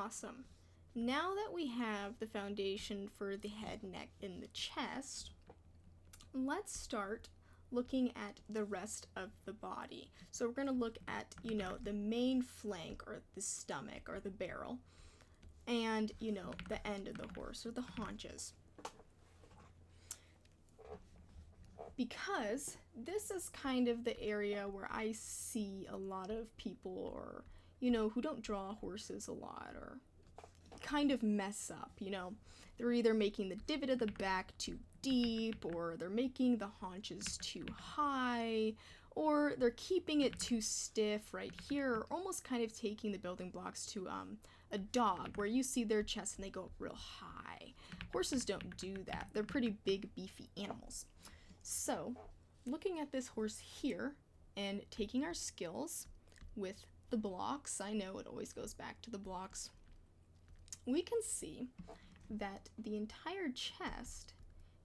Awesome. Now that we have the foundation for the head, neck, and the chest, let's start looking at the rest of the body. So we're going to look at, the main flank or the stomach or the barrel and, the end of the horse or the haunches. Because this is kind of the area where I see a lot of people or, who don't draw horses a lot or kind of mess up, They're either making the divot of the back too deep, or they're making the haunches too high, or they're keeping it too stiff right here, or almost kind of taking the building blocks to a dog, where you see their chest and they go up real high. Horses don't do that. They're pretty big, beefy animals. So, looking at this horse here and taking our skills with the blocks, I know it always goes back to the blocks, we can see that the entire chest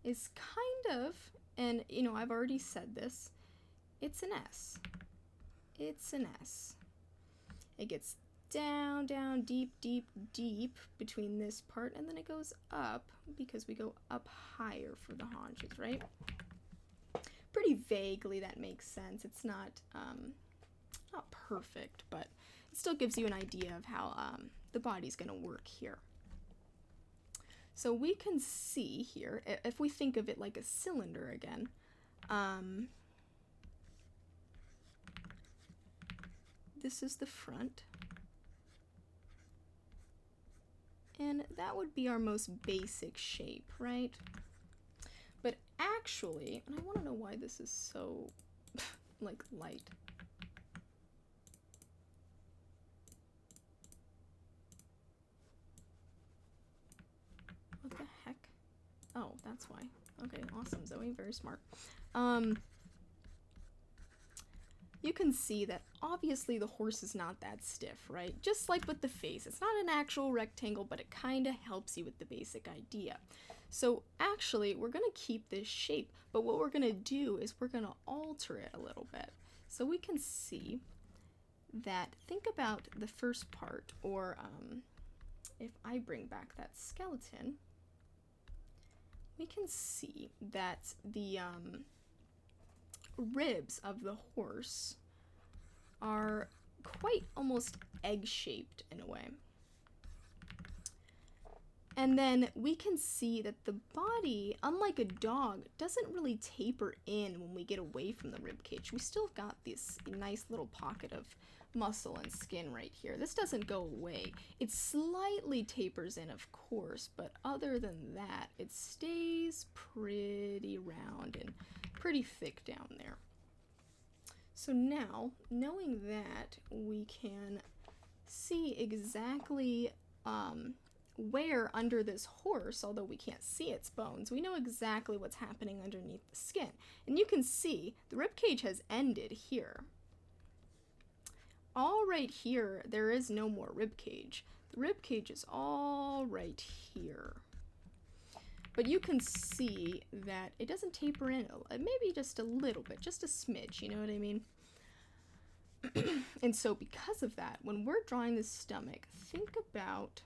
is kind of, and I've already said this, it's an S. It's an S. It gets down, down, deep, deep, deep between this part, and then it goes up because we go up higher for the haunches, right? Pretty vaguely that makes sense. It's not perfect, but it still gives you an idea of how the body's going to work here. So we can see here, if we think of it like a cylinder again, this is the front. And that would be our most basic shape, right? But actually, and I want to know why this is so, light. What the heck? Oh, that's why. Okay, awesome, Zoe, very smart. You can see that obviously the horse is not that stiff, right? Just like with the face, it's not an actual rectangle, but it kind of helps you with the basic idea. So actually, we're going to keep this shape, but what we're going to do is we're going to alter it a little bit. So we can see that, think about the first part, or if I bring back that skeleton, we can see that the ribs of the horse are quite almost egg-shaped in a way. And then we can see that the body, unlike a dog, doesn't really taper in when we get away from the rib cage. We still got this nice little pocket of muscle and skin right here. This doesn't go away. It slightly tapers in, of course, but other than that, it stays pretty round and pretty thick down there. So now, knowing that, we can see exactly where under this horse, although we can't see its bones, we know exactly what's happening underneath the skin. And you can see the rib cage has ended here. All right here, there is no more rib cage. The rib cage is all right here. But you can see that it doesn't taper in, maybe just a little bit, just a smidge, you know what I mean? And so because of that, when we're drawing the stomach, think about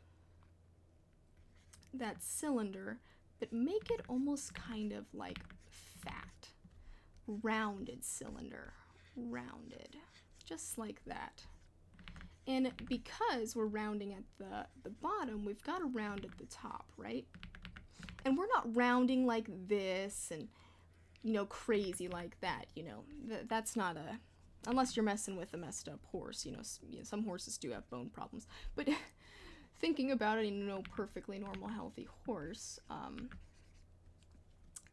that cylinder, but make it almost kind of like fat. Rounded cylinder. Rounded. Just like that. And because we're rounding at the bottom, we've got to round at the top, right? And we're not rounding like this and, crazy like that, That's not a... Unless you're messing with a messed up horse, some horses do have bone problems. But thinking about it, perfectly normal, healthy horse,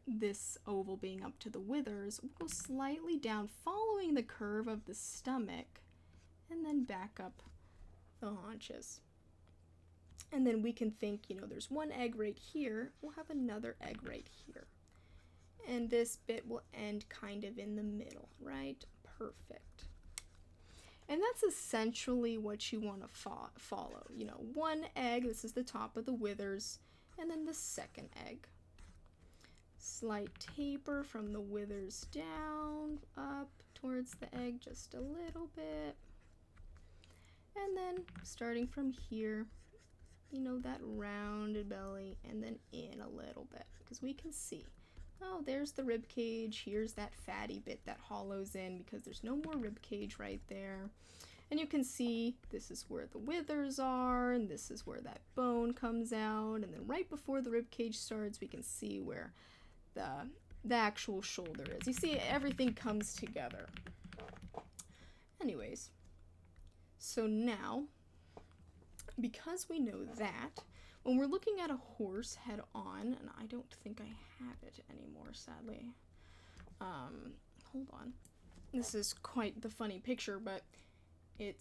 this oval being up to the withers, we'll go slightly down, following the curve of the stomach, and then back up the haunches. And then we can think, there's one egg right here, we'll have another egg right here. And this bit will end kind of in the middle, right? Perfect. And that's essentially what you want to follow. One egg, this is the top of the withers, and then the second egg. Slight taper from the withers down, up towards the egg just a little bit. And then starting from here, you know, that rounded belly, and then in a little bit, because we can see, oh, there's the rib cage, here's that fatty bit that hollows in because there's no more rib cage right there. And you can see this is where the withers are, and this is where that bone comes out, and then right before the rib cage starts, we can see where the actual shoulder is. You see, everything comes together. Anyways, so now, because we know that, when we're looking at a horse head on, and I don't think I have it anymore, sadly. Hold on. This is quite the funny picture, but it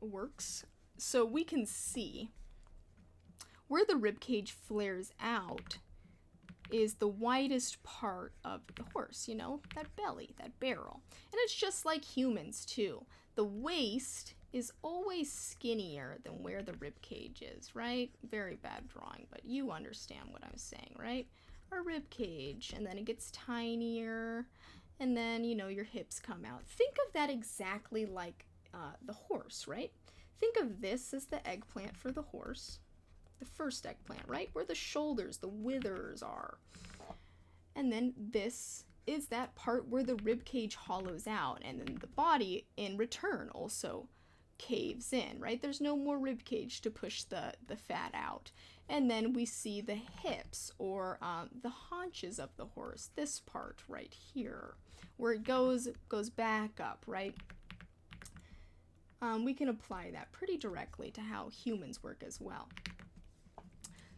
works. So we can see where the rib cage flares out is the widest part of the horse, you know, that belly, that barrel. And it's just like humans too. The waist is always skinnier than where the rib cage is, right? Very bad drawing, but you understand what I'm saying, right? Our rib cage, and then it gets tinier, and then, you know, your hips come out. Think of that exactly like the horse, right? Think of this as the eggplant for the horse, the first eggplant, right? Where the shoulders, the withers are. And then this is that part where the rib cage hollows out, and then the body in return also caves in, right? There's no more rib cage to push the fat out. And then we see the hips, or the haunches of the horse, this part right here, where it goes back up, right? We can apply that pretty directly to how humans work as well.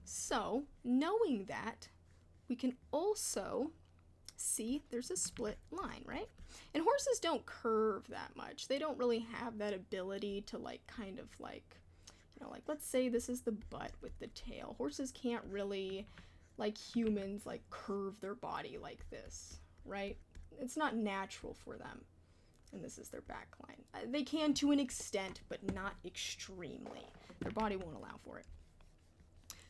So, knowing that, we can also see there's a split line, right? And horses don't curve that much. They don't really have that ability to like kind of like, you know, like let's say this is the butt with the tail. Horses can't really, like humans, like curve their body like this, right? It's not natural for them. And this is their back line. They can to an extent, but not extremely. Their body won't allow for it.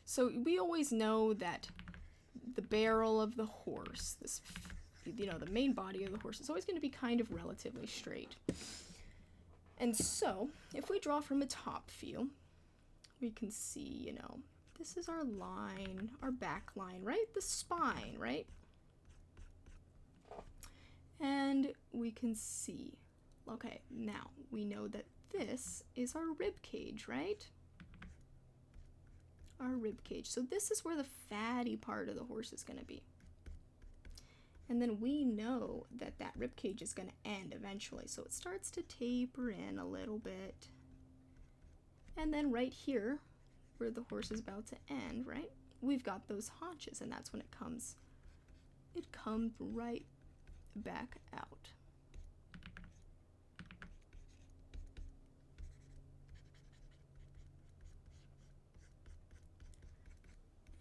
So we always know that the barrel of the horse, this, you know, the main body of the horse is always going to be kind of relatively straight. And so, if we draw from a top view, we can see, you know, this is our line, our back line, right? The spine, right? And we can see, okay, now we know that this is our rib cage, right? Our rib cage. So this is where the fatty part of the horse is going to be. And then we know that that rib cage is going to end eventually. So it starts to taper in a little bit. And then right here, where the horse is about to end, right? We've got those haunches, and that's when it comes right back out.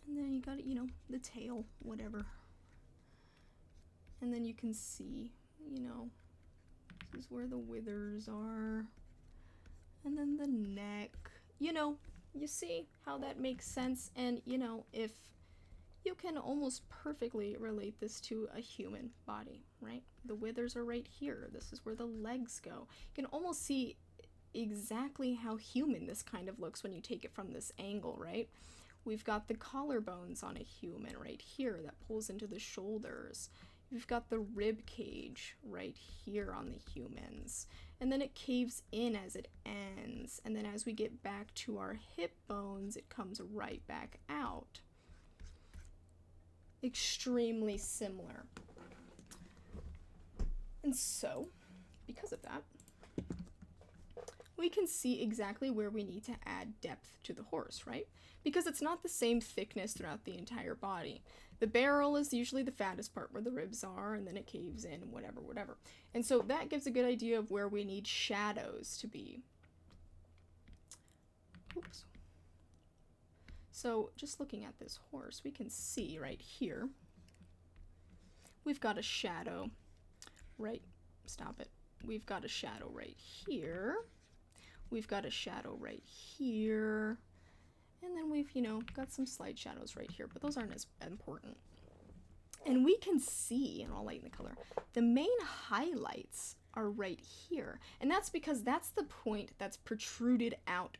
And then you got it, you know, the tail, whatever. And then you can see, you know, this is where the withers are. And then the neck. You know, you see how that makes sense? And, you know, if you can almost perfectly relate this to a human body, right? The withers are right here. This is where the legs go. You can almost see exactly how human this kind of looks when you take it from this angle, right? We've got the collarbones on a human right here that pulls into the shoulders. We've got the rib cage right here on the humans. And then it caves in as it ends. And then as we get back to our hip bones, it comes right back out. Extremely similar. And so, because of that, we can see exactly where we need to add depth to the horse, right? Because it's not the same thickness throughout the entire body. The barrel is usually the fattest part where the ribs are, and then it caves in, and whatever. And so that gives a good idea of where we need shadows to be. Oops. So just looking at this horse, we can see right here, we've got a shadow right, stop it. We've got a shadow right here. We've got a shadow right here. And then we've, you know, got some slight shadows right here, but those aren't as important. And we can see, and I'll lighten the color, the main highlights are right here. And that's because that's the point that's protruded out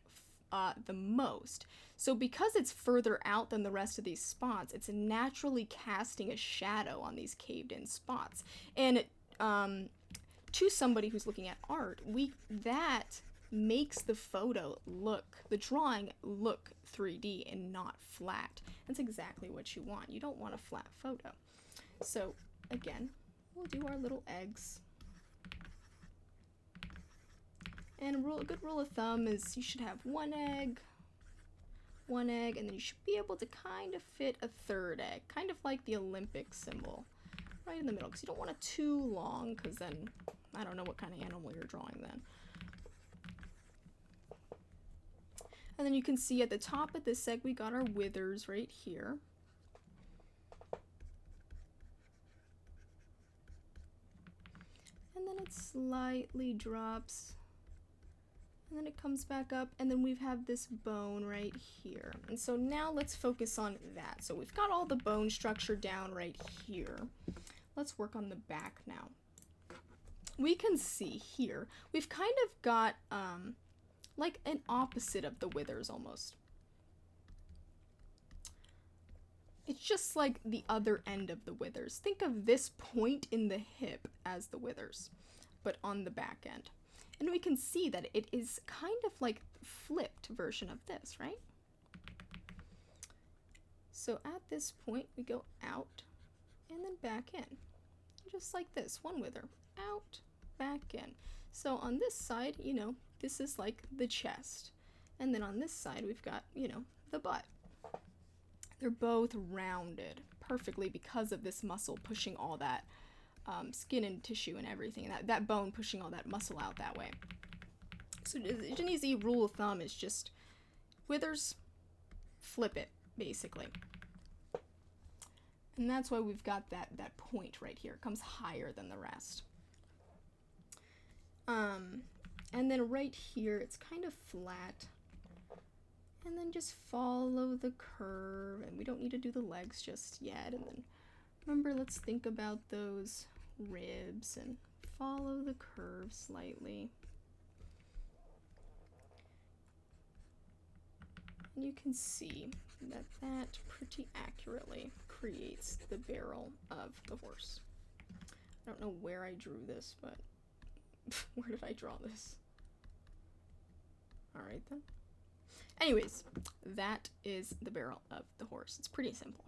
the most. So because it's further out than the rest of these spots, it's naturally casting a shadow on these caved in spots. And to somebody who's looking at art, that makes the drawing look 3D and not flat. That's exactly what you want. You don't want a flat photo. So again, we'll do our little eggs. And a good rule of thumb is you should have one egg, and then you should be able to kind of fit a third egg, kind of like the Olympic symbol, right in the middle, because you don't want it too long, because then I don't know what kind of animal you're drawing then. And then you can see at the top of this egg we got our withers right here. And then it slightly drops. And then it comes back up, and then we have this bone right here. And so now let's focus on that. So we've got all the bone structure down right here. Let's work on the back now. We can see here, we've kind of got like an opposite of the withers almost. It's just like the other end of the withers. Think of this point in the hip as the withers, but on the back end. And we can see that it is kind of like flipped version of this, right? So at this point, we go out and then back in. Just like this, one wither, out, back in. So on this side, you know, this is like the chest. And then on this side, we've got, you know, the butt. They're both rounded perfectly because of this muscle pushing all that skin and tissue and everything, that bone pushing all that muscle out that way. So an easy rule of thumb is just withers, flip it, basically. And that's why we've got that point right here. It comes higher than the rest. And then right here, it's kind of flat. And then just follow the curve. And we don't need to do the legs just yet. And then remember, let's think about those ribs and follow the curve slightly. And you can see that pretty accurately creates the barrel of the horse. I don't know where I drew this, but where did I draw this? All right then. Anyways, that is the barrel of the horse. It's pretty simple.